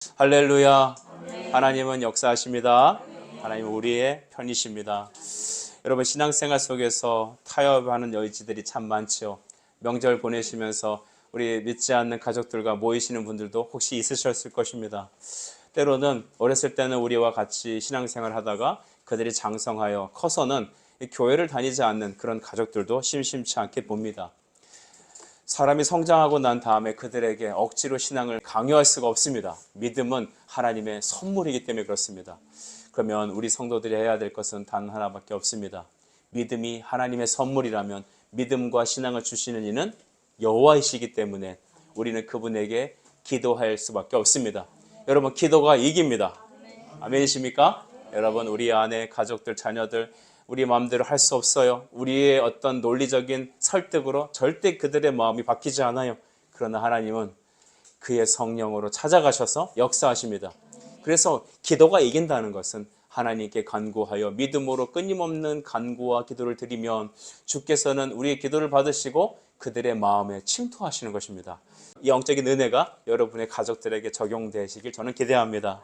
할렐루야. 하나님은 역사하십니다. 하나님은 우리의 편이십니다. 여러분, 신앙생활 속에서 타협하는 여지들이 참 많죠. 명절 보내시면서 우리 믿지 않는 가족들과 모이시는 분들도 혹시 있으셨을 것입니다. 때로는 어렸을 때는 우리와 같이 신앙생활 하다가 그들이 장성하여 커서는 교회를 다니지 않는 그런 가족들도 심심치 않게 봅니다. 사람이 성장하고 난 다음에 그들에게 억지로 신앙을 강요할 수가 없습니다. 믿음은 하나님의 선물이기 때문에 그렇습니다. 그러면 우리 성도들이 해야 될 것은 단 하나밖에 없습니다. 믿음이 하나님의 선물이라면 믿음과 신앙을 주시는 이는 여호와이시기 때문에 우리는 그분에게 기도할 수밖에 없습니다. 여러분, 기도가 이깁니다. 아멘이십니까? 여러분, 우리 안에 가족들, 자녀들 우리 마음대로 할 수 없어요. 우리의 어떤 논리적인 설득으로 절대 그들의 마음이 바뀌지 않아요. 그러나 하나님은 그의 성령으로 찾아가셔서 역사하십니다. 그래서 기도가 이긴다는 것은 하나님께 간구하여 믿음으로 끊임없는 간구와 기도를 드리면 주께서는 우리의 기도를 받으시고 그들의 마음에 침투하시는 것입니다. 이 영적인 은혜가 여러분의 가족들에게 적용되시길 저는 기대합니다.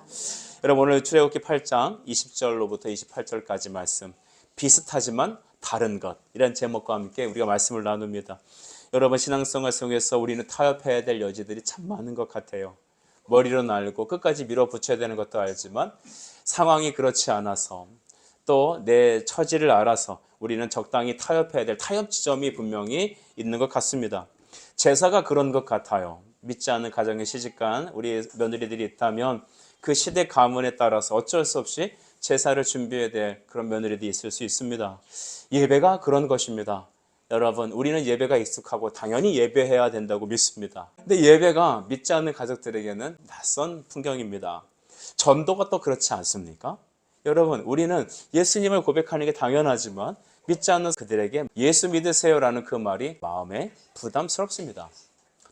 여러분, 오늘 출애굽기 8장 20절로부터 28절까지 말씀, 비슷하지만 다른 것, 이런 제목과 함께 우리가 말씀을 나눕니다. 여러분, 신앙생활 속에서 우리는 타협해야 될 여지들이 참 많은 것 같아요. 머리로는 알고 끝까지 밀어붙여야 되는 것도 알지만 상황이 그렇지 않아서 또 내 처지를 알아서 우리는 적당히 타협해야 될 타협 지점이 분명히 있는 것 같습니다. 제사가 그런 것 같아요. 믿지 않는 가정에 시집간 우리 며느리들이 있다면 그 시대 가문에 따라서 어쩔 수 없이 제사를 준비해야 될 그런 며느리들이 있을 수 있습니다. 예배가 그런 것입니다. 여러분, 우리는 예배가 익숙하고 당연히 예배해야 된다고 믿습니다. 근데 예배가 믿지 않는 가족들에게는 낯선 풍경입니다. 전도가 또 그렇지 않습니까? 여러분, 우리는 예수님을 고백하는 게 당연하지만 믿지 않는 그들에게 예수 믿으세요라는 그 말이 마음에 부담스럽습니다.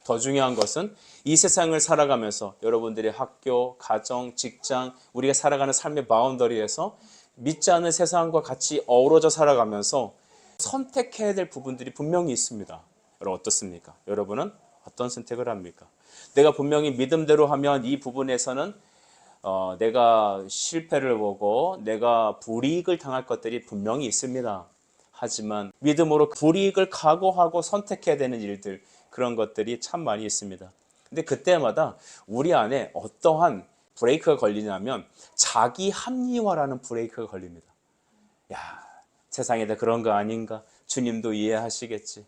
더 중요한 것은 이 세상을 살아가면서 여러분들의 학교, 가정, 직장, 우리가 살아가는 삶의 바운더리에서 믿지 않는 세상과 같이 어우러져 살아가면서 선택해야 될 부분들이 분명히 있습니다. 여러분, 어떻습니까? 여러분은 어떤 선택을 합니까? 내가 분명히 믿음대로 하면 이 부분에서는 내가 실패를 보고 내가 불이익을 당할 것들이 분명히 있습니다. 하지만 믿음으로 불이익을 각오하고 선택해야 되는 일들, 그런 것들이 참 많이 있습니다. 근데 그때마다 우리 안에 어떠한 브레이크가 걸리냐면 자기 합리화라는 브레이크가 걸립니다. 야, 세상에다 그런 거 아닌가? 주님도 이해하시겠지.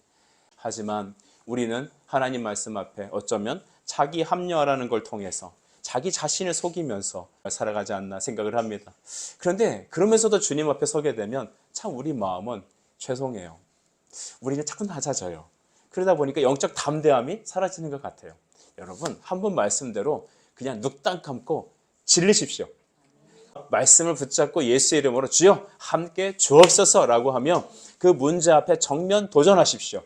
하지만 우리는 하나님 말씀 앞에 어쩌면 자기 합리화라는 걸 통해서 자기 자신을 속이면서 살아가지 않나 생각을 합니다. 그런데 그러면서도 주님 앞에 서게 되면 참 우리 마음은 죄송해요. 우리는 자꾸 낮아져요. 그러다 보니까 영적 담대함이 사라지는 것 같아요. 여러분, 한 번 말씀대로 그냥 눅땅 감고 질르십시오. 말씀을 붙잡고 예수의 이름으로 주여 함께 주옵소서 라고 하며 그 문제 앞에 정면 도전하십시오.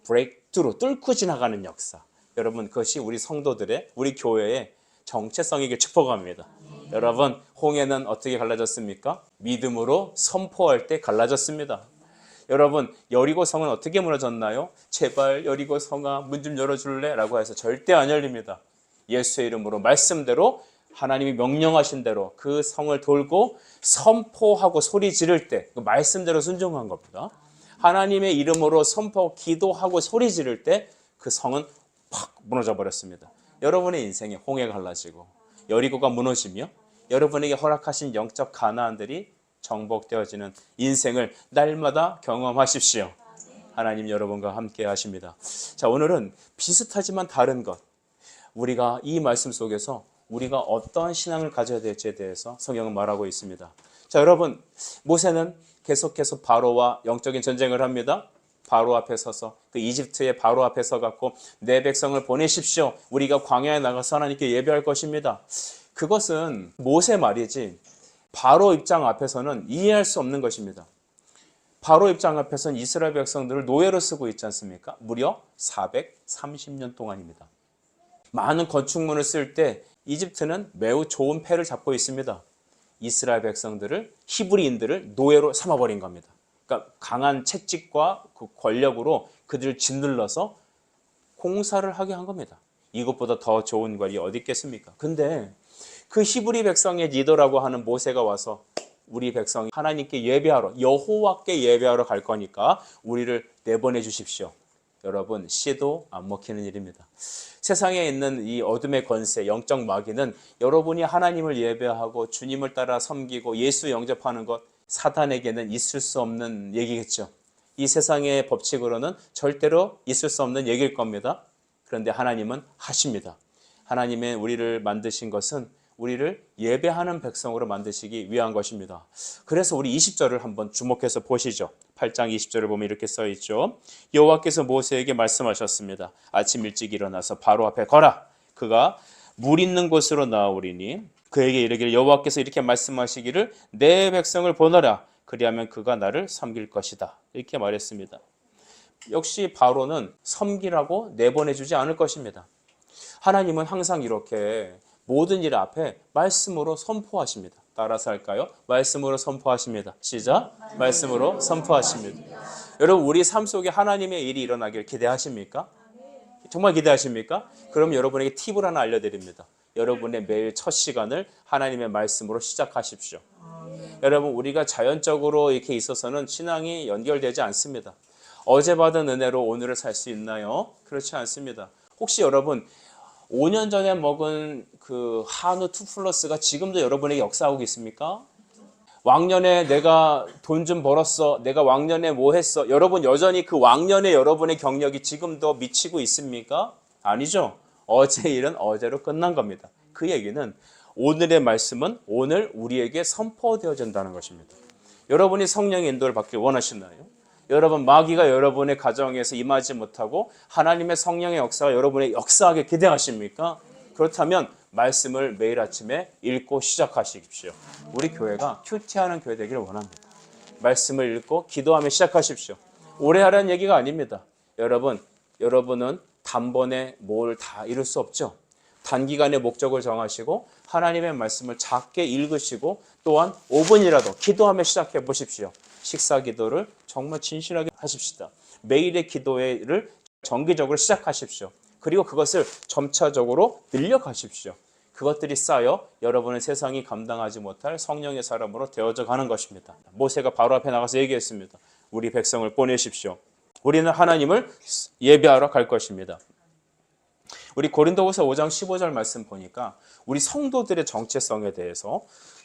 브레이크트루, 뚫고 지나가는 역사. 여러분, 그것이 우리 성도들의, 우리 교회의 정체성이길 축복합니다. 여러분, 홍해는 어떻게 갈라졌습니까? 믿음으로 선포할 때 갈라졌습니다. 여러분, 여리고성은 어떻게 무너졌나요? 제발 여리고성아 문 좀 열어줄래? 라고 해서 절대 안 열립니다. 예수의 이름으로 말씀대로 하나님이 명령하신 대로 그 성을 돌고 선포하고 소리 지를 때 그 말씀대로 순종한 겁니다. 하나님의 이름으로 선포, 기도하고 소리 지를 때 그 성은 팍 무너져 버렸습니다. 여러분의 인생에 홍해가 갈라지고 여리고가 무너지며 여러분에게 허락하신 영적 가나안들이 정복되어지는 인생을 날마다 경험하십시오. 하나님 여러분과 함께 하십니다. 자, 오늘은 비슷하지만 다른 것, 우리가 이 말씀 속에서 우리가 어떠한 신앙을 가져야 될지에 대해서 성경은 말하고 있습니다. 자, 여러분, 모세는 계속해서 바로와 영적인 전쟁을 합니다. 바로 앞에 서서, 그 이집트의 바로 앞에 서갖고 내 백성을 보내십시오. 우리가 광야에 나가서 하나님께 예배할 것입니다. 그것은 모세 말이지 바로 입장 앞에서는 이해할 수 없는 것입니다. 바로 입장 앞에서는 이스라엘 백성들을 노예로 쓰고 있지 않습니까? 무려 430년 동안입니다. 많은 건축물을 쓸 때 이집트는 매우 좋은 패를 잡고 있습니다. 이스라엘 백성들을, 히브리인들을 노예로 삼아버린 겁니다. 그러니까 강한 채찍과 그 권력으로 그들을 짓눌러서 공사를 하게 한 겁니다. 이것보다 더 좋은 것이 어디 있겠습니까? 근데 그 히브리 백성의 리더라고 하는 모세가 와서 우리 백성이 하나님께 예배하러, 여호와께 예배하러 갈 거니까 우리를 내보내 주십시오. 여러분, 씨도 안 먹히는 일입니다. 세상에 있는 이 어둠의 권세, 영적 마귀는 여러분이 하나님을 예배하고 주님을 따라 섬기고 예수 영접하는 것, 사탄에게는 있을 수 없는 얘기겠죠. 이 세상의 법칙으로는 절대로 있을 수 없는 얘기일 겁니다. 그런데 하나님은 하십니다. 하나님의 우리를 만드신 것은 우리를 예배하는 백성으로 만드시기 위한 것입니다. 그래서 우리 20절을 한번 주목해서 보시죠. 8장 20절을 보면 이렇게 써 있죠. 여호와께서 모세에게 말씀하셨습니다. 아침 일찍 일어나서 바로 앞에 거라. 그가 물 있는 곳으로 나아오리니 그에게 이르기를 여호와께서 이렇게 말씀하시기를 내 백성을 보너라. 그리하면 그가 나를 섬길 것이다. 이렇게 말했습니다. 역시 바로는 섬기라고 내보내주지 않을 것입니다. 하나님은 항상 이렇게 모든 일 앞에 말씀으로 선포하십니다. 따라서 할까요? 말씀으로 선포하십니다. 시작. 말씀으로 선포하십니다. 여러분, 우리 삶 속에 하나님의 일이 일어나길 기대하십니까? 정말 기대하십니까? 그럼 여러분에게 팁을 하나 알려드립니다. 여러분의 매일 첫 시간을 하나님의 말씀으로 시작하십시오. 여러분, 우리가 자연적으로 이렇게 있어서는 신앙이 연결되지 않습니다. 어제 받은 은혜로 오늘을 살 수 있나요? 그렇지 않습니다. 혹시 여러분 5년 전에 먹은 그 한우 2플러스가 지금도 여러분에게 역사하고 있습니까? 왕년에 내가 돈 좀 벌었어. 내가 왕년에 뭐 했어. 여러분 여전히 그 왕년에 여러분의 경력이 지금도 미치고 있습니까? 아니죠. 어제 일은 어제로 끝난 겁니다. 그 얘기는 오늘의 말씀은 오늘 우리에게 선포되어진다는 것입니다. 여러분이 성령의 인도를 받길 원하시나요? 여러분, 마귀가 여러분의 가정에서 임하지 못하고 하나님의 성령의 역사가 여러분의 역사하게 기대하십니까? 그렇다면 말씀을 매일 아침에 읽고 시작하십시오. 우리 교회가 큐티하는 교회 되기를 원합니다. 말씀을 읽고 기도하며 시작하십시오. 오래 하라는 얘기가 아닙니다. 여러분은 단번에 뭘 다 이룰 수 없죠. 단기간에 목적을 정하시고 하나님의 말씀을 작게 읽으시고 또한 5분이라도 기도하며 시작해 보십시오. 식사 기도를 정말 진실하게 하십시다. 매일의 기도를 정기적으로 시작하십시오. 그리고 그것을 점차적으로 늘려가십시오. 그것들이 쌓여 여러분의 세상이 감당하지 못할 성령의 사람으로 되어져 가는 것입니다. 모세가 바로 앞에 나가서 얘기했습니다. 우리 백성을 보내십시오. 우리는 하나님을 예배하러 갈 것입니다. 우리 고린도후서 5장 15절 말씀 보니까 우리 성도들의 정체성에 대해서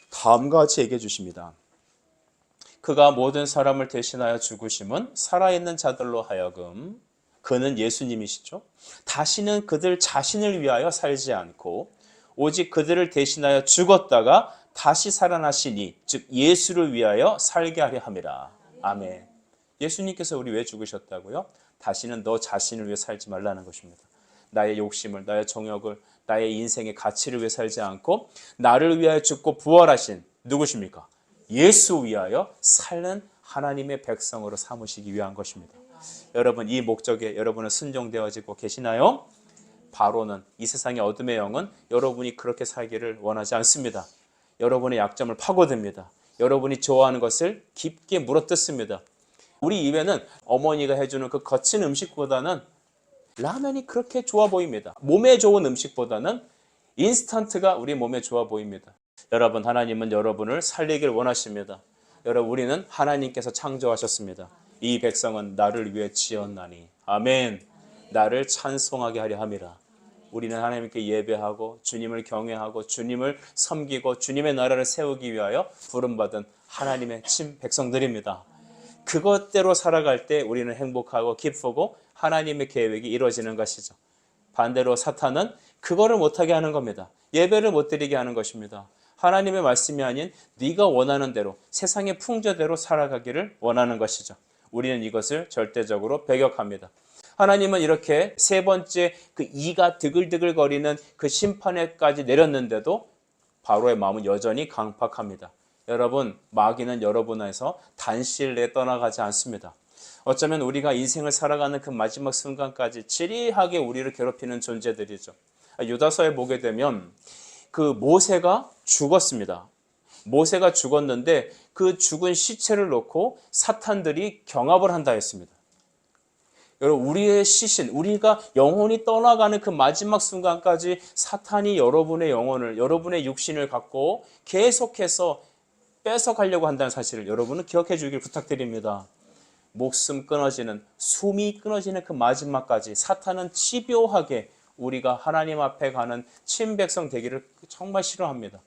다음과 같이 얘기해 주십니다. 그가 모든 사람을 대신하여 죽으심은 살아있는 자들로 하여금, 그는 예수님이시죠. 다시는 그들 자신을 위하여 살지 않고 오직 그들을 대신하여 죽었다가 다시 살아나시니 즉 예수를 위하여 살게 하려 함이라. 아멘. 예수님께서 우리 왜 죽으셨다고요? 다시는 너 자신을 위해 살지 말라는 것입니다. 나의 욕심을, 나의 정욕을, 나의 인생의 가치를 위해 살지 않고 나를 위하여 죽고 부활하신 누구십니까? 예수 위하여 사는 하나님의 백성으로 삼으시기 위한 것입니다. 여러분, 이 목적에 여러분은 순종되어지고 계시나요? 바로는 이 세상의 어둠의 영은 여러분이 그렇게 살기를 원하지 않습니다. 여러분의 약점을 파고듭니다. 여러분이 좋아하는 것을 깊게 물어뜯습니다. 우리 입에는 어머니가 해주는 그 거친 음식보다는 라면이 그렇게 좋아 보입니다. 몸에 좋은 음식보다는 인스턴트가 우리 몸에 좋아 보입니다. 여러분, 하나님은 여러분을 살리길 원하십니다. 여러분, 우리는 하나님께서 창조하셨습니다. 이 백성은 나를 위해 지었나니. 아멘. 나를 찬송하게 하려 함이라. 우리는 하나님께 예배하고 주님을 경외하고 주님을 섬기고 주님의 나라를 세우기 위하여 부름받은 하나님의 친 백성들입니다. 그것대로 살아갈 때 우리는 행복하고 기쁘고 하나님의 계획이 이루어지는 것이죠. 반대로 사탄은 그거를 못하게 하는 겁니다. 예배를 못 드리게 하는 것입니다. 하나님의 말씀이 아닌 네가 원하는 대로 세상의 풍조대로 살아가기를 원하는 것이죠. 우리는 이것을 절대적으로 배격합니다. 하나님은 이렇게 세 번째 그 이가 드글드글 거리는 그 심판에까지 내렸는데도 바로의 마음은 여전히 강팍합니다. 여러분, 마귀는 여러분에서 단시일 내에 떠나가지 않습니다. 어쩌면 우리가 인생을 살아가는 그 마지막 순간까지 지리하게 우리를 괴롭히는 존재들이죠. 유다서에 보게 되면 그 모세가 죽었습니다. 모세가 죽었는데 그 죽은 시체를 놓고 사탄들이 경합을 한다 했습니다. 여러분, 우리의 시신, 우리가 영혼이 떠나가는 그 마지막 순간까지 사탄이 여러분의 영혼을, 여러분의 육신을 갖고 계속해서 뺏어가려고 한다는 사실을 여러분은 기억해 주길 부탁드립니다. 목숨 끊어지는, 숨이 끊어지는 그 마지막까지 사탄은 집요하게 우리가 하나님 앞에 가는 친백성 되기를 정말 싫어합니다.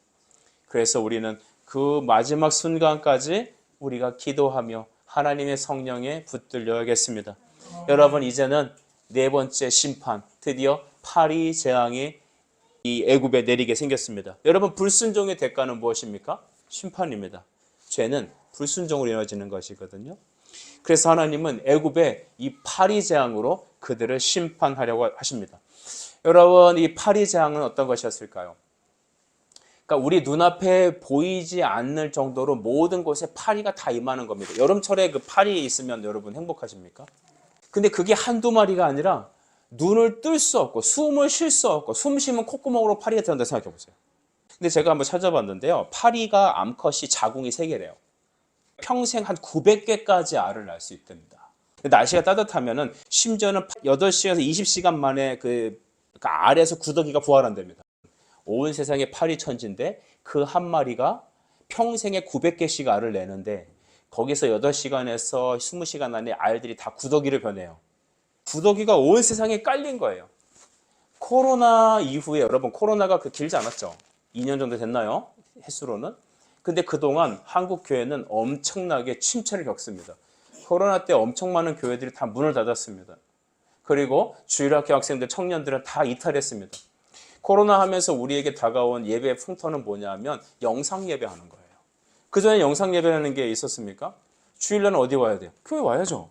그래서 우리는 그 마지막 순간까지 우리가 기도하며 하나님의 성령에 붙들려야겠습니다. 여러분, 이제는 네 번째 심판, 드디어 파리 재앙이 이 애굽에 내리게 생겼습니다. 여러분, 불순종의 대가는 무엇입니까? 심판입니다. 죄는 불순종으로 이어지는 것이거든요. 그래서 하나님은 애굽의 이 파리 재앙으로 그들을 심판하려고 하십니다. 여러분, 이 파리 재앙은 어떤 것이었을까요? 그러니까 우리 눈앞에 보이지 않을 정도로 모든 곳에 파리가 다 임하는 겁니다. 여름철에 그 파리 있으면 여러분 행복하십니까? 근데 그게 한두 마리가 아니라 눈을 뜰 수 없고 숨을 쉴 수 없고 숨 쉬면 콧구멍으로 파리가 들어간다 생각해 보세요. 근데 제가 한번 찾아봤는데요. 파리가 암컷이 자궁이 3개래요. 평생 한 900개까지 알을 낳을 수 있답니다. 날씨가 따뜻하면은 심지어는 8시에서 20시간 만에 그 알에서 구더기가 부활한답니다. 온 세상에 파리 천지인데 그 한 마리가 평생에 900개씩 알을 내는데 거기서 8시간에서 20시간 안에 알들이 다 구더기를 변해요. 구더기가 온 세상에 깔린 거예요. 코로나 이후에 여러분, 코로나가 길지 않았죠? 2년 정도 됐나요? 횟수로는. 근데 그동안 한국 교회는 엄청나게 침체를 겪습니다. 코로나 때 엄청 많은 교회들이 다 문을 닫았습니다. 그리고 주일학교 학생들, 청년들은 다 이탈했습니다. 코로나 하면서 우리에게 다가온 예배의 풍토는 뭐냐면 영상 예배하는 거예요. 그전에 영상 예배하는 게 있었습니까? 주일날은 어디 와야 돼요? 교회 와야죠.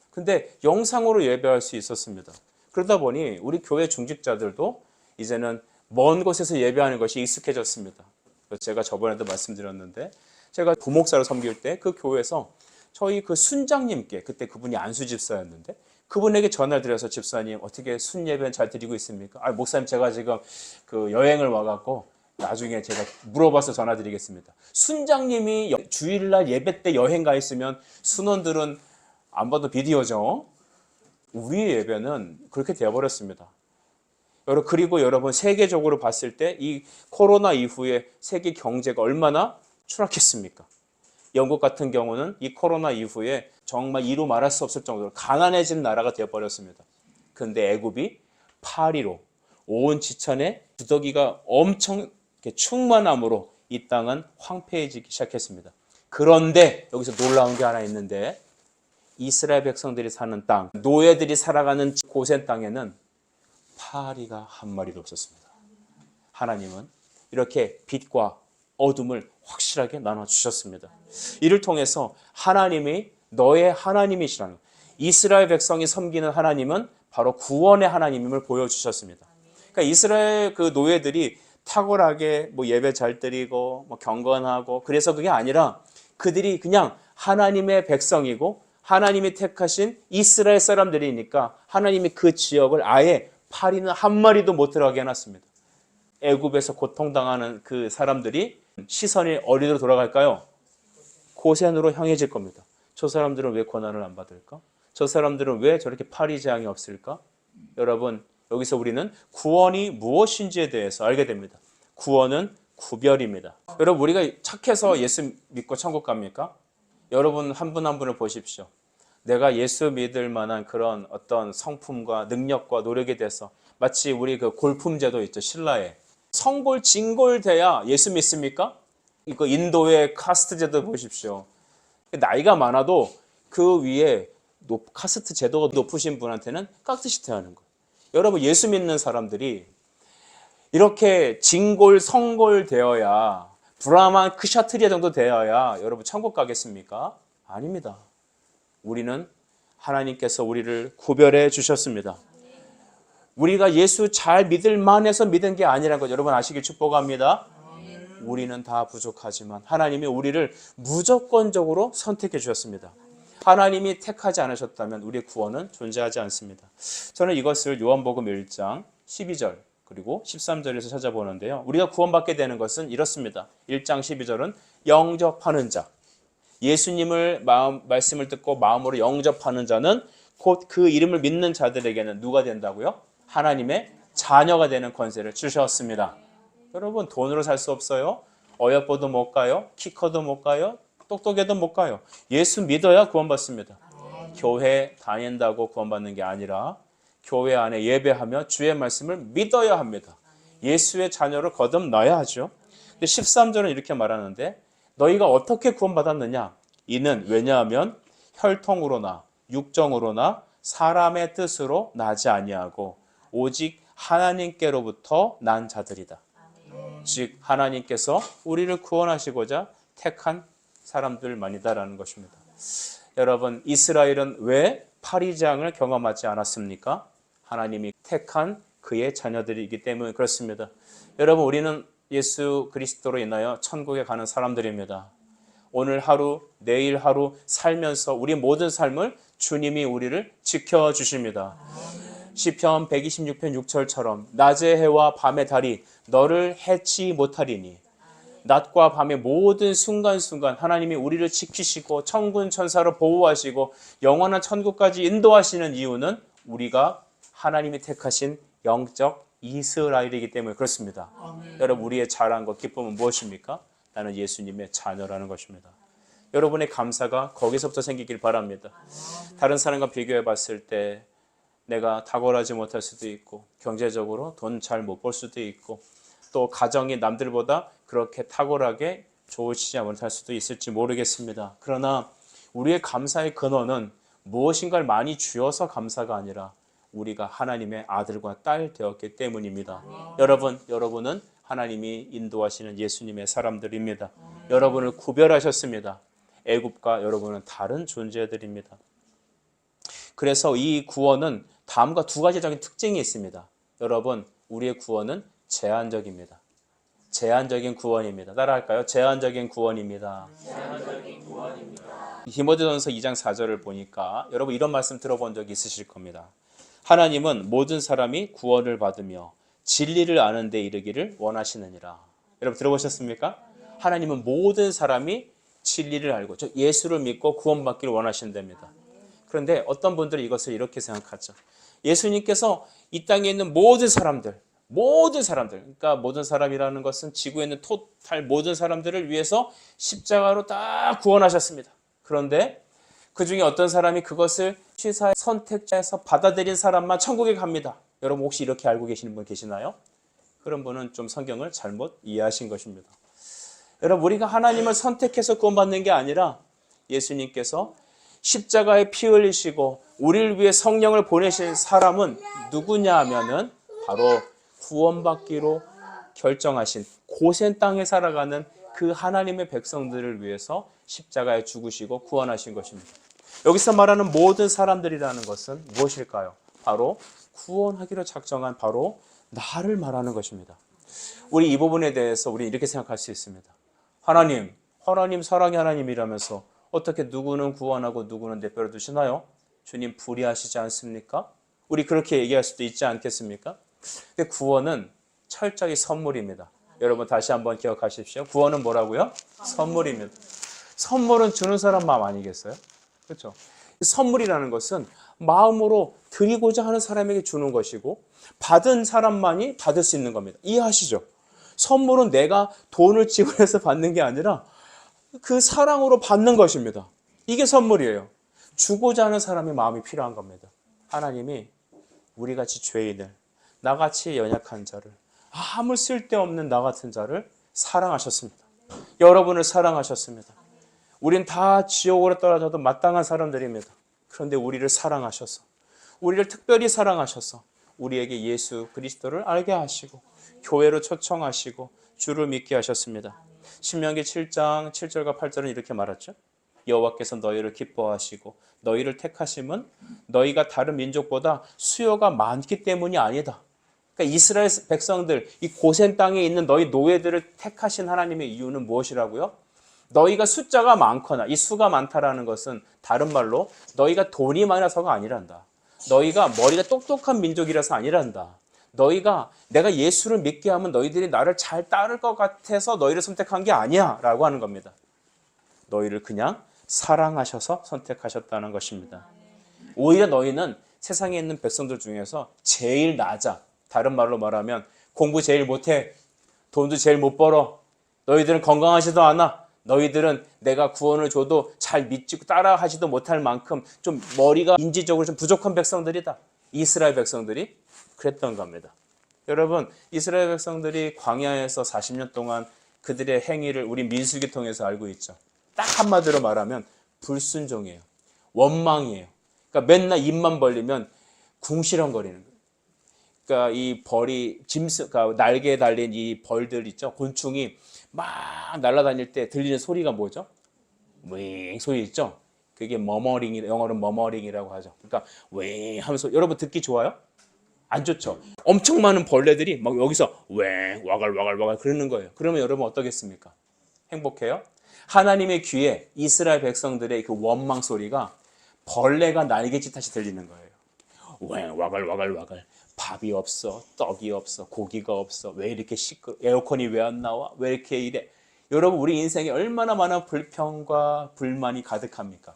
근데 영상으로 예배할 수 있었습니다. 그러다 보니 우리 교회 중직자들도 이제는 먼 곳에서 예배하는 것이 익숙해졌습니다. 제가 저번에도 말씀드렸는데 제가 부목사로 섬길 때 그 교회에서 저희 그 순장님께, 그때 그분이 안수 집사였는데 그분에게 전화를 드려서 집사님 어떻게 순 예배는 잘 드리고 있습니까? 아, 목사님 제가 지금 그 여행을 와갖고 나중에 제가 물어봐서 전화 드리겠습니다. 순장님이 주일날 예배 때 여행 가 있으면 순원들은 안 봐도 비디오죠. 우리의 예배는 그렇게 되어버렸습니다. 그리고 여러분, 세계적으로 봤을 때 이 코로나 이후에 세계 경제가 얼마나 추락했습니까? 영국 같은 경우는 이 코로나 이후에 정말 이루 말할 수 없을 정도로 가난해진 나라가 되어버렸습니다. 근데 애굽이 파리로 온 지천에 구더기가 엄청 충만함으로 이 땅은 황폐해지기 시작했습니다. 그런데 여기서 놀라운 게 하나 있는데 이스라엘 백성들이 사는 땅, 노예들이 살아가는 고센 땅에는 파리가 한 마리도 없었습니다. 하나님은 이렇게 빛과 어둠을 확실하게 나눠주셨습니다. 이를 통해서 하나님이 너의 하나님이시라는, 이스라엘 백성이 섬기는 하나님은 바로 구원의 하나님임을 보여주셨습니다. 그러니까 이스라엘 그 노예들이 탁월하게 예배 잘 드리고 경건하고 그래서 그게 아니라 그들이 그냥 하나님의 백성이고 하나님이 택하신 이스라엘 사람들이니까 하나님이 그 지역을 아예 파리는 한 마리도 못 들어가게 해놨습니다. 애굽에서 고통당하는 그 사람들이 시선이 어디로 돌아갈까요? 고센으로 향해질 겁니다. 저 사람들은 왜 고난을 안 받을까? 저 사람들은 왜 저렇게 파리 재앙이 없을까? 여러분, 여기서 우리는 구원이 무엇인지에 대해서 알게 됩니다. 구원은 구별입니다. 여러분, 우리가 착해서 예수 믿고 천국 갑니까? 여러분 한 분 한 분을 보십시오. 내가 예수 믿을 만한 그런 어떤 성품과 능력과 노력에 대해서 마치 우리 그 골품제도 있죠. 신라에 성골 진골 돼야 예수 믿습니까? 이거 인도의 카스트 제도 보십시오. 나이가 많아도 그 위에 카스트 제도가 높으신 분한테는 깍듯이 대하는 거예요. 여러분, 예수 믿는 사람들이 이렇게 진골 성골 되어야, 브라만 크샤트리아 정도 되어야 여러분 천국 가겠습니까? 아닙니다. 우리는 하나님께서 우리를 구별해 주셨습니다. 우리가 예수 잘 믿을 만해서 믿은 게 아니라는 것 여러분 아시길 축복합니다. 우리는 다 부족하지만 하나님이 우리를 무조건적으로 선택해 주셨습니다. 하나님이 택하지 않으셨다면 우리의 구원은 존재하지 않습니다. 저는 이것을 요한복음 1장 12절 그리고 13절에서 찾아보는데요. 우리가 구원받게 되는 것은 이렇습니다. 1장 12절은 영접하는 자. 예수님을 말씀을 듣고 마음으로 영접하는 자는 곧 그 이름을 믿는 자들에게는 누가 된다고요? 하나님의 자녀가 되는 권세를 주셨습니다. 여러분, 돈으로 살 수 없어요. 어여뻐도 못 가요. 키 커도 못 가요. 똑똑해도 못 가요. 예수 믿어야 구원받습니다. 교회 다닌다고 구원받는 게 아니라 교회 안에 예배하며 주의 말씀을 믿어야 합니다. 예수의 자녀를 거듭나야 하죠. 근데 13절은 이렇게 말하는데 너희가 어떻게 구원받았느냐? 이는 왜냐하면 혈통으로나 육정으로나 사람의 뜻으로 나지 아니하고 오직 하나님께로부터 난 자들이다. 즉 하나님께서 우리를 구원하시고자 택한 사람들만이다라는 것입니다. 여러분, 이스라엘은 왜 파리장을 경험하지 않았습니까? 하나님이 택한 그의 자녀들이기 때문에 그렇습니다. 여러분, 우리는 예수 그리스도로 인하여 천국에 가는 사람들입니다. 오늘 하루, 내일 하루 살면서 우리 모든 삶을 주님이 우리를 지켜주십니다. 시편 126편 6절처럼 낮의 해와 밤의 달이 너를 해치 못하리니 낮과 밤의 모든 순간순간 하나님이 우리를 지키시고 천군 천사로 보호하시고 영원한 천국까지 인도하시는 이유는 우리가 하나님이 택하신 영적 이스라엘이기 때문에 그렇습니다. 여러분, 우리의 자랑과 기쁨은 무엇입니까? 나는 예수님의 자녀라는 것입니다. 여러분의 감사가 거기서부터 생기길 바랍니다. 다른 사람과 비교해 봤을 때 내가 탁월하지 못할 수도 있고 경제적으로 돈 잘 못 벌 수도 있고 또 가정이 남들보다 그렇게 탁월하게 좋으시지 못할 수도 있을지 모르겠습니다. 그러나 우리의 감사의 근원은 무엇인가를 많이 주어서 감사가 아니라 우리가 하나님의 아들과 딸 되었기 때문입니다. 여러분은 하나님이 인도하시는 예수님의 사람들입니다. 여러분을 구별하셨습니다. 애굽과 여러분은 다른 존재들입니다. 그래서 이 구원은 다음과 두 가지적인 특징이 있습니다. 여러분, 우리의 구원은 제한적입니다. 제한적인 구원입니다. 따라할까요? 제한적인 구원입니다. 디모데전서 2장 4절을 보니까 여러분 이런 말씀 들어본 적이 있으실 겁니다. 하나님은 모든 사람이 구원을 받으며 진리를 아는 데 이르기를 원하시느니라. 여러분 들어보셨습니까? 하나님은 모든 사람이 진리를 알고 즉 예수를 믿고 구원받기를 원하신답니다. 그런데 어떤 분들은 이것을 이렇게 생각하죠. 예수님께서 이 땅에 있는 모든 사람들, 그러니까 모든 사람이라는 것은 지구에 있는 토탈 모든 사람들을 위해서 십자가로 딱 구원하셨습니다. 그런데 그 중에 어떤 사람이 그것을 취사의 선택자에서 받아들인 사람만 천국에 갑니다. 여러분 혹시 이렇게 알고 계시는 분 계시나요? 그런 분은 좀 성경을 잘못 이해하신 것입니다. 여러분, 우리가 하나님을 선택해서 구원받는 게 아니라 예수님께서 십자가에 피 흘리시고 우리를 위해 성령을 보내신 사람은 누구냐 하면은 바로 구원받기로 결정하신 고센 땅에 살아가는 그 하나님의 백성들을 위해서 십자가에 죽으시고 구원하신 것입니다. 여기서 말하는 모든 사람들이라는 것은 무엇일까요? 바로 구원하기로 작정한 바로 나를 말하는 것입니다. 우리 이 부분에 대해서 우리는 이렇게 생각할 수 있습니다. 하나님 사랑의 하나님이라면서 어떻게 누구는 구원하고 누구는 내버려 두시나요? 주님 불의하시지 않습니까? 우리 그렇게 얘기할 수도 있지 않겠습니까? 근데 구원은 철저히 선물입니다. 여러분 다시 한번 기억하십시오. 구원은 뭐라고요? 선물입니다. 선물은 주는 사람 마음 아니겠어요? 그렇죠? 선물이라는 것은 마음으로 드리고자 하는 사람에게 주는 것이고 받은 사람만이 받을 수 있는 겁니다. 이해하시죠? 선물은 내가 돈을 지불해서 받는 게 아니라 그 사랑으로 받는 것입니다. 이게 선물이에요. 주고자 하는 사람의 마음이 필요한 겁니다. 하나님이 우리같이 죄인을, 나같이 연약한 자를, 아무 쓸데없는 나 같은 자를 사랑하셨습니다. 여러분을 사랑하셨습니다. 우린 다 지옥으로 떨어져도 마땅한 사람들입니다. 그런데 우리를 사랑하셔서, 우리를 특별히 사랑하셔서 우리에게 예수 그리스도를 알게 하시고 교회로 초청하시고 주를 믿게 하셨습니다. 신명기 7장 7절과 8절은 이렇게 말했죠. 여호와께서 너희를 기뻐하시고 너희를 택하심은 너희가 다른 민족보다 수요가 많기 때문이 아니다. 그러니까 이스라엘 백성들, 이 고센 땅에 있는 너희 노예들을 택하신 하나님의 이유는 무엇이라고요? 너희가 숫자가 많거나 이 수가 많다라는 것은 다른 말로 너희가 돈이 많아서가 아니란다. 너희가 머리가 똑똑한 민족이라서 아니란다. 너희가 내가 예수를 믿게 하면 너희들이 나를 잘 따를 것 같아서 너희를 선택한 게 아니야 라고 하는 겁니다. 너희를 그냥 사랑하셔서 선택하셨다는 것입니다. 오히려 너희는 세상에 있는 백성들 중에서 제일 낮아. 다른 말로 말하면 공부 제일 못해. 돈도 제일 못 벌어. 너희들은 건강하지도 않아. 너희들은 내가 구원을 줘도 잘 믿지고 따라하지도 못할 만큼 좀 머리가 인지적으로 좀 부족한 백성들이다. 이스라엘 백성들이 그랬던 겁니다. 여러분, 이스라엘 백성들이 광야에서 40년 동안 그들의 행위를 우리 민수기 통해서 알고 있죠. 딱 한마디로 말하면 불순종이에요. 원망이에요. 그러니까 맨날 입만 벌리면 궁시렁거리는 거예요. 그러니까 이 벌이 그러니까 날개에 달린 이 벌들 있죠. 곤충이 막 날아다닐 때 들리는 소리가 뭐죠? 윙 소리 있죠. 그게 머머링이, 영어로 머머링이라고 하죠. 그러니까 윙 하면서 여러분 듣기 좋아요? 안 좋죠. 엄청 많은 벌레들이 막 여기서 웽 와갈와갈와갈 그러는 거예요. 그러면 여러분 어떠겠습니까? 행복해요? 하나님의 귀에 이스라엘 백성들의 그 원망 소리가 벌레가 날개짓하시 들리는 거예요. 웽 와갈와갈와갈. 밥이 없어, 떡이 없어, 고기가 없어. 왜 이렇게 시끄러? 에어컨이 왜 안 나와? 왜 이렇게 이래? 여러분, 우리 인생에 얼마나 많은 불평과 불만이 가득합니까?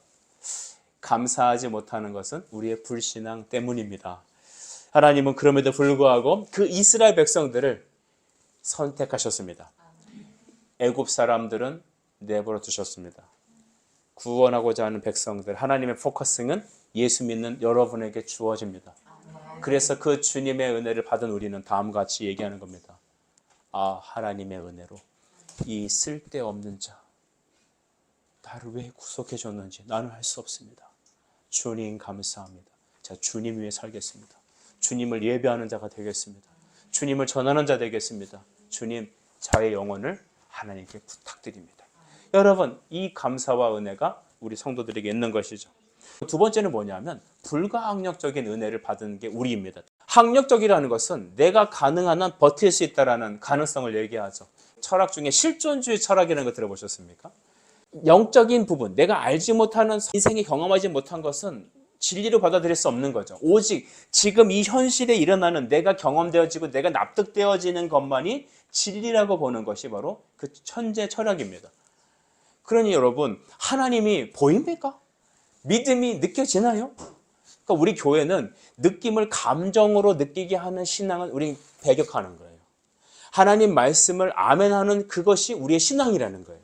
감사하지 못하는 것은 우리의 불신앙 때문입니다. 하나님은 그럼에도 불구하고 그 이스라엘 백성들을 선택하셨습니다. 애굽 사람들은 내버려 두셨습니다. 구원하고자 하는 백성들, 하나님의 포커싱은 예수 믿는 여러분에게 주어집니다. 그래서 그 주님의 은혜를 받은 우리는 다음과 같이 얘기하는 겁니다. 아, 하나님의 은혜로 이 쓸데없는 자, 나를 왜 구속해 줬는지 나는 할 수 없습니다. 주님 감사합니다. 자, 주님 위해 살겠습니다. 주님을 예배하는 자가 되겠습니다. 주님을 전하는 자 되겠습니다. 주님, 저의 영혼을 하나님께 부탁드립니다. 여러분, 이 감사와 은혜가 우리 성도들에게 있는 것이죠. 두 번째는 뭐냐면 불가항력적인 은혜를 받은 게 우리입니다. 항력적이라는 것은 내가 가능한 한 버틸 수 있다는 가능성을 얘기하죠. 철학 중에 실존주의 철학이라는 거 들어보셨습니까? 영적인 부분, 내가 알지 못하는 인생에 경험하지 못한 것은 진리로 받아들일 수 없는 거죠. 오직 지금 이 현실에 일어나는 내가 경험되어지고 내가 납득되어지는 것만이 진리라고 보는 것이 바로 그 천재 철학입니다. 그러니 여러분, 하나님이 보입니까? 믿음이 느껴지나요? 그러니까 우리 교회는 느낌을 감정으로 느끼게 하는 신앙은 우리 배격하는 거예요. 하나님 말씀을 아멘하는 그것이 우리의 신앙이라는 거예요.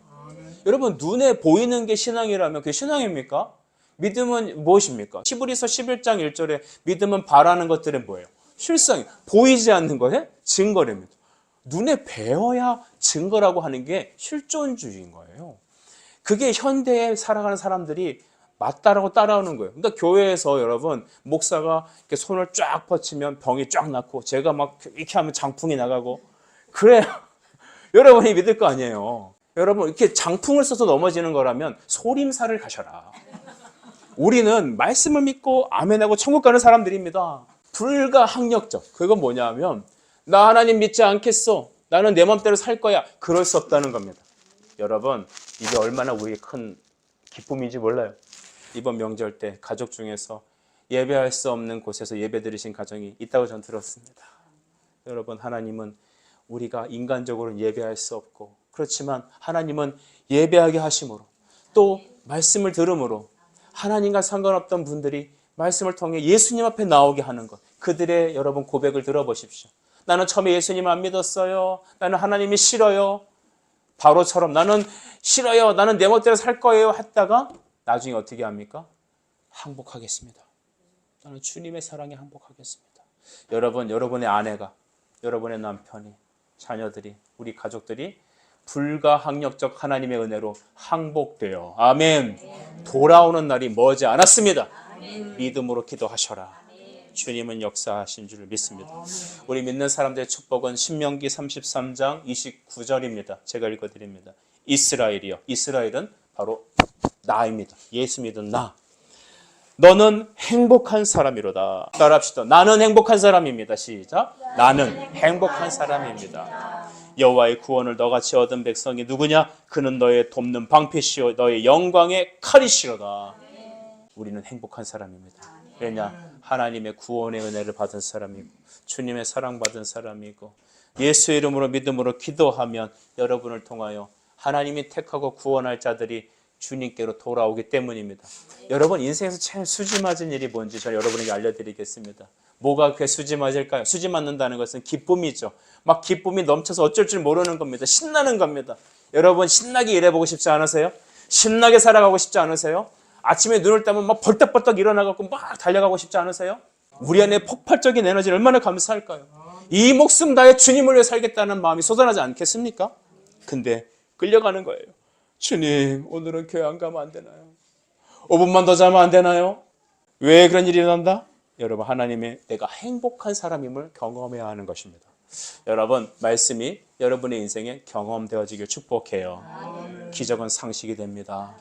여러분, 눈에 보이는 게 신앙이라면 그게 신앙입니까? 믿음은 무엇입니까? 히브리서 11장 1절에 믿음은 바라는 것들은 뭐예요? 실상 보이지 않는 것의 증거랍니다. 눈에 배워야 증거라고 하는 게 실존주의인 거예요. 그게 현대에 살아가는 사람들이 맞다라고 따라오는 거예요. 그러니까 교회에서 여러분, 목사가 이렇게 손을 쫙 뻗치면 병이 쫙 낫고, 제가 막 이렇게 하면 장풍이 나가고, 그래야 여러분이 믿을 거 아니에요. 여러분, 이렇게 장풍을 써서 넘어지는 거라면 소림사를 가셔라. 우리는 말씀을 믿고 아멘하고 천국 가는 사람들입니다. 불가항력적. 그건 뭐냐면 나 하나님 믿지 않겠어. 나는 내 맘대로 살 거야. 그럴 수 없다는 겁니다. 여러분, 이게 얼마나 우리의 큰 기쁨인지 몰라요. 이번 명절 때 가족 중에서 예배할 수 없는 곳에서 예배 드리신 가정이 있다고 전 들었습니다. 여러분, 하나님은 우리가 인간적으로는 예배할 수 없고, 그렇지만 하나님은 예배하게 하심으로, 또 말씀을 들음으로 하나님과 상관없던 분들이 말씀을 통해 예수님 앞에 나오게 하는 것, 그들의 여러분 고백을 들어보십시오. 나는 처음에 예수님 안 믿었어요. 나는 하나님이 싫어요. 바로처럼 나는 싫어요. 나는 내 멋대로 살 거예요. 했다가 나중에 어떻게 합니까? 항복하겠습니다. 나는 주님의 사랑에 항복하겠습니다. 여러분, 여러분의 아내가, 여러분의 남편이, 자녀들이, 우리 가족들이 불가항력적 하나님의 은혜로 항복되어 아멘. 돌아오는 날이 머지 않았습니다. 믿음으로 기도하셔라. 주님은 역사하신 줄 믿습니다. 우리 믿는 사람들의 축복은 신명기 33장 29절입니다. 제가 읽어드립니다. 이스라엘이여. 이스라엘은 바로 나입니다. 예수 믿은 나. 너는 행복한 사람이로다. 따라합시다. 나는 행복한 사람입니다. 시작. 나는 행복한 사람입니다. 여호와의 구원을 너같이 얻은 백성이 누구냐? 그는 너의 돕는 방패시오 너의 영광의 칼이시로다. 우리는 행복한 사람입니다. 왜냐? 하나님의 구원의 은혜를 받은 사람이고 주님의 사랑받은 사람이고 예수의 이름으로 믿음으로 기도하면 여러분을 통하여 하나님이 택하고 구원할 자들이 주님께로 돌아오기 때문입니다. 여러분 인생에서 제일 수지 맞은 일이 뭔지 저는 여러분에게 알려드리겠습니다. 뭐가 그렇게 수지 맞을까요? 수지 맞는다는 것은 기쁨이죠. 막 기쁨이 넘쳐서 어쩔 줄 모르는 겁니다. 신나는 겁니다. 여러분 신나게 일해보고 싶지 않으세요? 신나게 살아가고 싶지 않으세요? 아침에 눈을 뜨면 막 벌떡벌떡 일어나갖고 막 달려가고 싶지 않으세요? 우리 안에 폭발적인 에너지를 얼마나 감사할까요? 이 목숨 다해 주님을 위해 살겠다는 마음이 쏟아나지 않겠습니까? 근데 끌려가는 거예요. 주님, 오늘은 교회 안 가면 안 되나요? 5분만 더 자면 안 되나요? 왜 그런 일이 일어난다? 여러분, 하나님의 내가 행복한 사람임을 경험해야 하는 것입니다. 여러분, 말씀이 여러분의 인생에 경험되어지길 축복해요. 기적은 상식이 됩니다.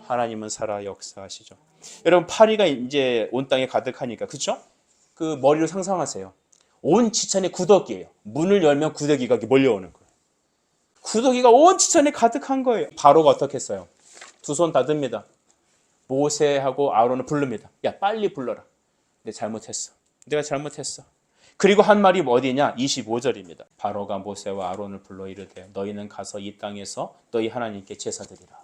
하나님은 살아 역사하시죠. 여러분, 파리가 이제 온 땅에 가득하니까, 그렇죠? 그 머리를 상상하세요. 온 지천이 구더기예요. 문을 열면 구더기가 몰려오는 거예요. 구더기가 온 지천에 가득한 거예요. 바로가 어떻게 했어요? 두 손 다 듭니다. 모세하고 아론을 부릅니다. 야, 빨리 불러라. 내가 잘못했어. 내가 잘못했어. 그리고 한 말이 어디냐? 25절입니다. 바로가 모세와 아론을 불러 이르되 너희는 가서 이 땅에서 너희 하나님께 제사드리라.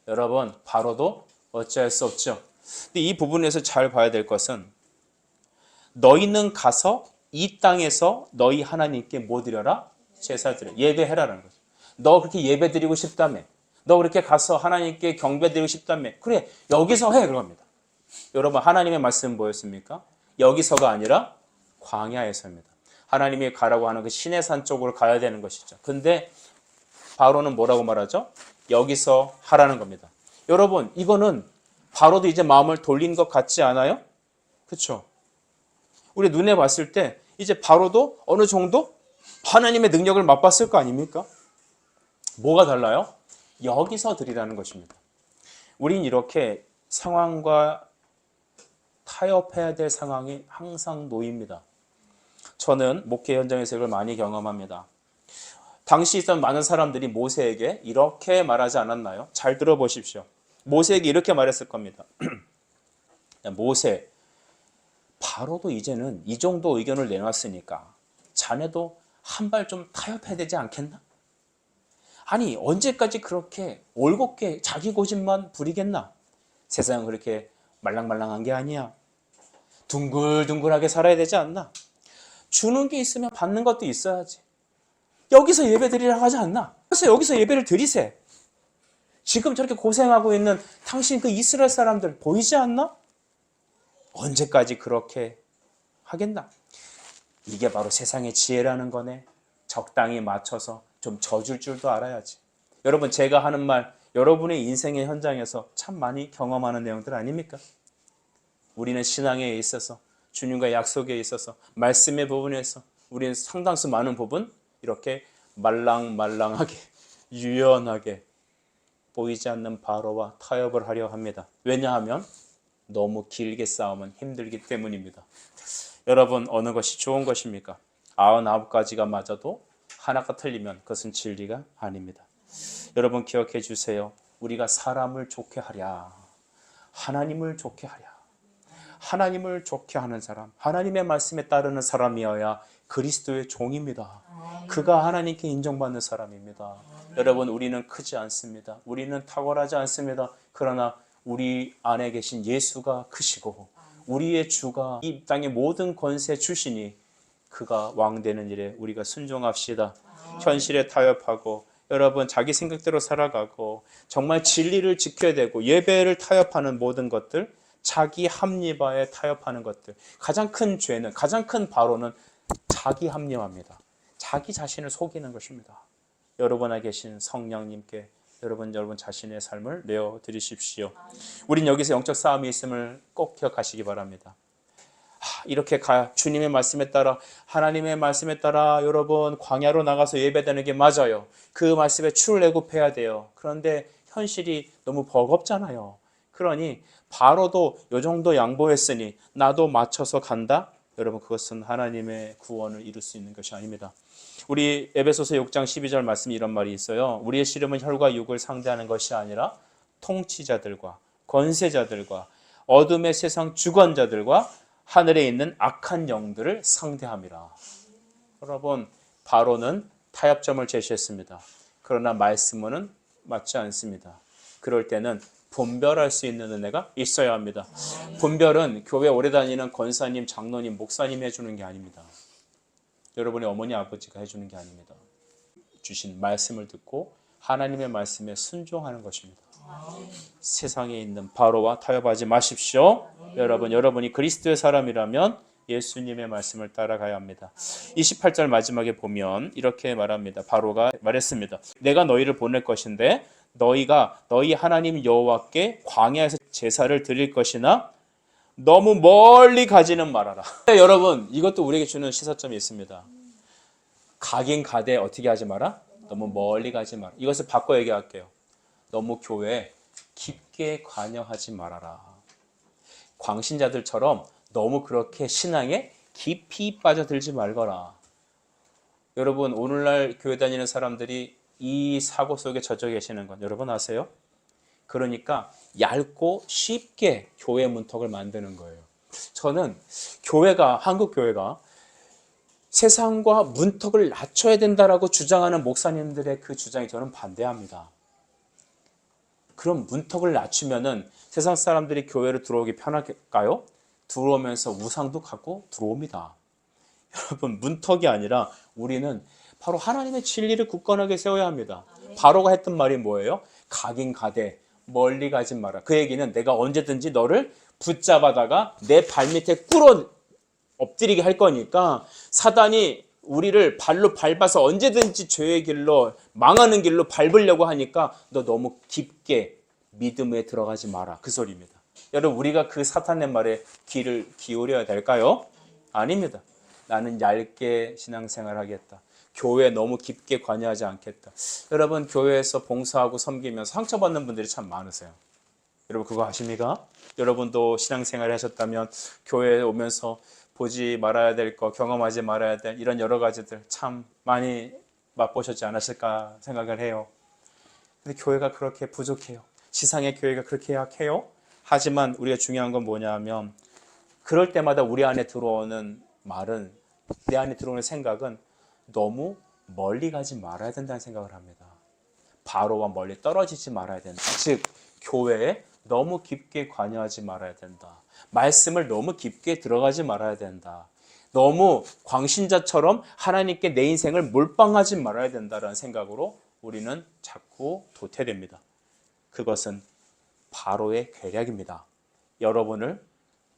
여러분, 바로도 어찌할 수 없죠. 근데 이 부분에서 잘 봐야 될 것은 너희는 가서 이 땅에서 너희 하나님께 뭐 드려라? 제사드려. 예배해라라는 거죠. 너 그렇게 예배 드리고 싶다며. 너 그렇게 가서 하나님께 경배 드리고 싶다며. 그래, 여기서 해. 그럽니다. 여러분, 하나님의 말씀은 뭐였습니까? 여기서가 아니라 광야에서입니다. 하나님이 가라고 하는 그 시내산 쪽으로 가야 되는 것이죠. 근데 바로는 뭐라고 말하죠? 여기서 하라는 겁니다. 여러분, 이거는 바로도 이제 마음을 돌린 것 같지 않아요? 그렇죠? 우리 눈에 봤을 때 이제 바로도 어느 정도 하나님의 능력을 맛봤을 거 아닙니까? 뭐가 달라요? 여기서 드리라는 것입니다. 우린 이렇게 상황과 타협해야 될 상황이 항상 놓입니다. 저는 목회 현장에서 이걸 많이 경험합니다. 당시 있던 많은 사람들이 모세에게 이렇게 말하지 않았나요? 잘 들어보십시오. 모세에게 이렇게 말했을 겁니다. 모세, 바로도 이제는 이 정도 의견을 내놨으니까 자네도 한 발 좀 타협해야 되지 않겠나? 아니, 언제까지 그렇게 올곧게 자기 고집만 부리겠나? 세상은 그렇게 말랑말랑한 게 아니야. 둥글둥글하게 살아야 되지 않나? 주는 게 있으면 받는 것도 있어야지. 여기서 예배 드리라고 하지 않나? 그래서 여기서 예배를 드리세. 지금 저렇게 고생하고 있는 당신 그 이스라엘 사람들 보이지 않나? 언제까지 그렇게 하겠나? 이게 바로 세상의 지혜라는 거네. 적당히 맞춰서 좀 져줄 줄도 알아야지. 여러분, 제가 하는 말 여러분의 인생의 현장에서 참 많이 경험하는 내용들 아닙니까? 우리는 신앙에 있어서 주님과의 약속에 있어서 말씀의 부분에서 우리는 상당수 많은 부분 이렇게 말랑말랑하게 유연하게 보이지 않는 바로와 타협을 하려 합니다. 왜냐하면 너무 길게 싸우면 힘들기 때문입니다. 여러분, 어느 것이 좋은 것입니까? 99가지가 맞아도 하나가 틀리면 그것은 진리가 아닙니다. 여러분 기억해 주세요. 우리가 사람을 좋게 하랴, 하나님을 좋게 하랴. 하나님을 좋게 하는 사람, 하나님의 말씀에 따르는 사람이어야 그리스도의 종입니다. 그가 하나님께 인정받는 사람입니다. 여러분, 우리는 크지 않습니다. 우리는 탁월하지 않습니다. 그러나 우리 안에 계신 예수가 크시고 우리의 주가 이 땅의 모든 권세 주시니 그가 왕되는 일에 우리가 순종합시다. 현실에 타협하고 여러분 자기 생각대로 살아가고 정말 진리를 지켜야 되고 예배를 타협하는 모든 것들, 자기 합리화에 타협하는 것들, 가장 큰 죄는, 가장 큰 바로는 자기 합리화입니다. 자기 자신을 속이는 것입니다. 여러분 안에 계신 성령님께 여러분 자신의 삶을 내어드리십시오. 우린 여기서 영적 싸움이 있음을 꼭 기억하시기 바랍니다. 이렇게 주님의 말씀에 따라, 하나님의 말씀에 따라 여러분 광야로 나가서 예배드리는 게 맞아요. 그 말씀에 출애굽해야 돼요. 그런데 현실이 너무 버겁잖아요. 그러니 바로도 이 정도 양보했으니 나도 맞춰서 간다? 여러분, 그것은 하나님의 구원을 이룰 수 있는 것이 아닙니다. 우리 에베소서 6장 12절 말씀에 이런 말이 있어요. 우리의 씨름은 혈과 육을 상대하는 것이 아니라 통치자들과 권세자들과 어둠의 세상 주관자들과 하늘에 있는 악한 영들을 상대함이라. 여러분, 바로는 타협점을 제시했습니다. 그러나 말씀은 맞지 않습니다. 그럴 때는 분별할 수 있는 은혜가 있어야 합니다. 분별은 교회 오래 다니는 권사님, 장로님, 목사님이 해주는 게 아닙니다. 여러분의 어머니, 아버지가 해주는 게 아닙니다. 주신 말씀을 듣고 하나님의 말씀에 순종하는 것입니다. 세상에 있는 바로와 타협하지 마십시오. 여러분이 그리스도의 사람이라면 예수님의 말씀을 따라가야 합니다. 28절 마지막에 보면 이렇게 말합니다. 바로가 말했습니다. 내가 너희를 보낼 것인데 너희가 너희 하나님 여호와께 광야에서 제사를 드릴 것이나 너무 멀리 가지는 말아라. 여러분, 이것도 우리에게 주는 시사점이 있습니다. 가긴 가되 어떻게 하지 마라? 너무 멀리 가지 마라. 이것을 바꿔 얘기할게요. 너무 교회에 깊게 관여하지 말아라. 광신자들처럼 너무 그렇게 신앙에 깊이 빠져들지 말거라. 여러분, 오늘날 교회 다니는 사람들이 이 사고 속에 젖어 계시는 건 여러분 아세요? 그러니까 얇고 쉽게 교회 문턱을 만드는 거예요. 저는 한국 교회가 세상과 문턱을 낮춰야 된다라고 주장하는 목사님들의 그 주장에 저는 반대합니다. 그럼 문턱을 낮추면은 세상 사람들이 교회로 들어오기 편할까요? 들어오면서 우상도 갖고 들어옵니다. 여러분, 문턱이 아니라 우리는 바로 하나님의 진리를 굳건하게 세워야 합니다. 바로가 했던 말이 뭐예요? 가긴 가되 멀리 가지 마라. 그 얘기는 내가 언제든지 너를 붙잡아다가 내 발밑에 꿇어 엎드리게 할 거니까 사단이 우리를 발로 밟아서 언제든지 죄의 길로, 망하는 길로 밟으려고 하니까 너 너무 깊게 믿음에 들어가지 마라. 그 소리입니다. 여러분, 우리가 그 사탄의 말에 귀를 기울여야 될까요? 아닙니다. 나는 얇게 신앙생활 하겠다. 교회에 너무 깊게 관여하지 않겠다. 여러분, 교회에서 봉사하고 섬기면서 상처받는 분들이 참 많으세요. 여러분, 그거 아십니까? 여러분도 신앙생활 하셨다면 교회에 오면서 보지 말아야 될 거, 경험하지 말아야 될 이런 여러 가지들 참 많이 맛보셨지 않았을까 생각을 해요. 근데 교회가 그렇게 부족해요. 지상의 교회가 그렇게 약해요. 하지만 우리가 중요한 건 뭐냐 하면 그럴 때마다 우리 안에 들어오는 말은, 내 안에 들어오는 생각은 너무 멀리 가지 말아야 된다는 생각을 합니다. 바로와 멀리 떨어지지 말아야 된다. 즉, 교회에 너무 깊게 관여하지 말아야 된다. 말씀을 너무 깊게 들어가지 말아야 된다. 너무 광신자처럼 하나님께 내 인생을 몰빵하지 말아야 된다는 생각으로 우리는 자꾸 도태됩니다. 그것은 바로의 계략입니다. 여러분을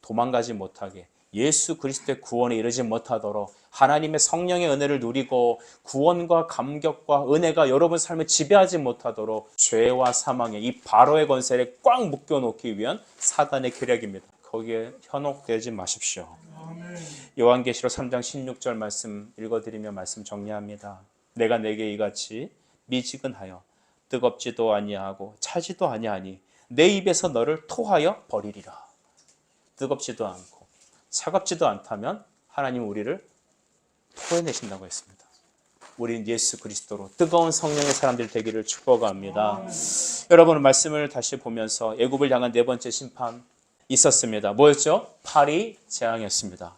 도망가지 못하게, 예수 그리스도의 구원에 이르지 못하도록 하나님의 성령의 은혜를 누리고 구원과 감격과 은혜가 여러분 삶을 지배하지 못하도록 죄와 사망의 이 바로의 권세를 꽉 묶여놓기 위한 사단의 계략입니다. 거기에 현혹되지 마십시오. 요한계시록 3장 16절 말씀 읽어드리며 말씀 정리합니다. 내가 내게 이같이 미지근하여 뜨겁지도 아니하고 차지도 아니하니 내 입에서 너를 토하여 버리리라. 뜨겁지도 않고 차갑지도 않다면 하나님 우리를 토해내신다고 했습니다. 우리는 예수 그리스도로 뜨거운 성령의 사람들 되기를 축복합니다. 여러분, 말씀을 다시 보면서 애굽을 향한 네 번째 심판 있었습니다. 뭐였죠? 팔이 재앙이었습니다.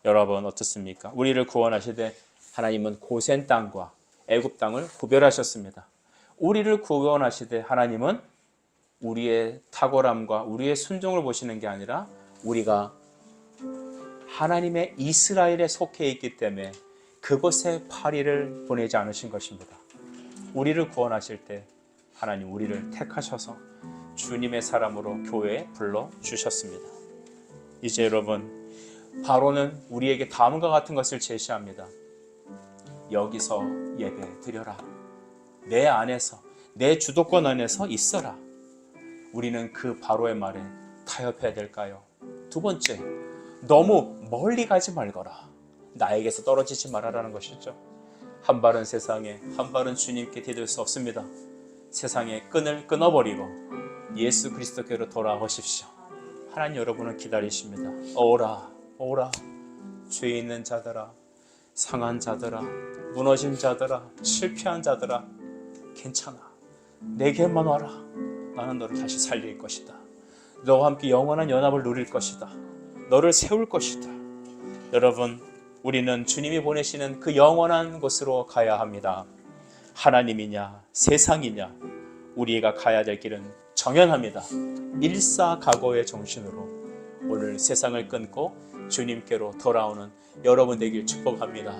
여러분 어떻습니까? 우리를 구원하시되 하나님은 고센 땅과 애굽 땅을 구별하셨습니다. 우리를 구원하시되 하나님은 우리의 탁월함과 우리의 순종을 보시는 게 아니라 우리가 하나님의 이스라엘에 속해 있기 때문에 그곳에 파리를 보내지 않으신 것입니다. 우리를 구원하실 때 하나님 우리를 택하셔서 주님의 사람으로 교회에 불러주셨습니다. 이제 여러분, 바로는 우리에게 다음과 같은 것을 제시합니다. 여기서 예배 드려라. 내 안에서, 내 주도권 안에서 있어라. 우리는 그 바로의 말에 타협해야 될까요? 두 번째, 너무 멀리 가지 말거라. 나에게서 떨어지지 말아라는 것이죠. 한 발은 세상에, 한 발은 주님께 디딜 수 없습니다. 세상의 끈을 끊어버리고 예수 그리스도께로 돌아오십시오. 하나님 여러분을 기다리십니다. 오라, 오라. 죄 있는 자들아, 상한 자들아, 무너진 자들아, 실패한 자들아, 괜찮아. 내게만 와라. 나는 너를 다시 살릴 것이다. 너와 함께 영원한 연합을 누릴 것이다. 너를 세울 것이다. 여러분, 우리는 주님이 보내시는 그 영원한 곳으로 가야 합니다. 하나님이냐 세상이냐, 우리가 가야 될 길은 정연합니다. 일사각오의 정신으로 오늘 세상을 끊고 주님께로 돌아오는 여러분 되길 축복합니다.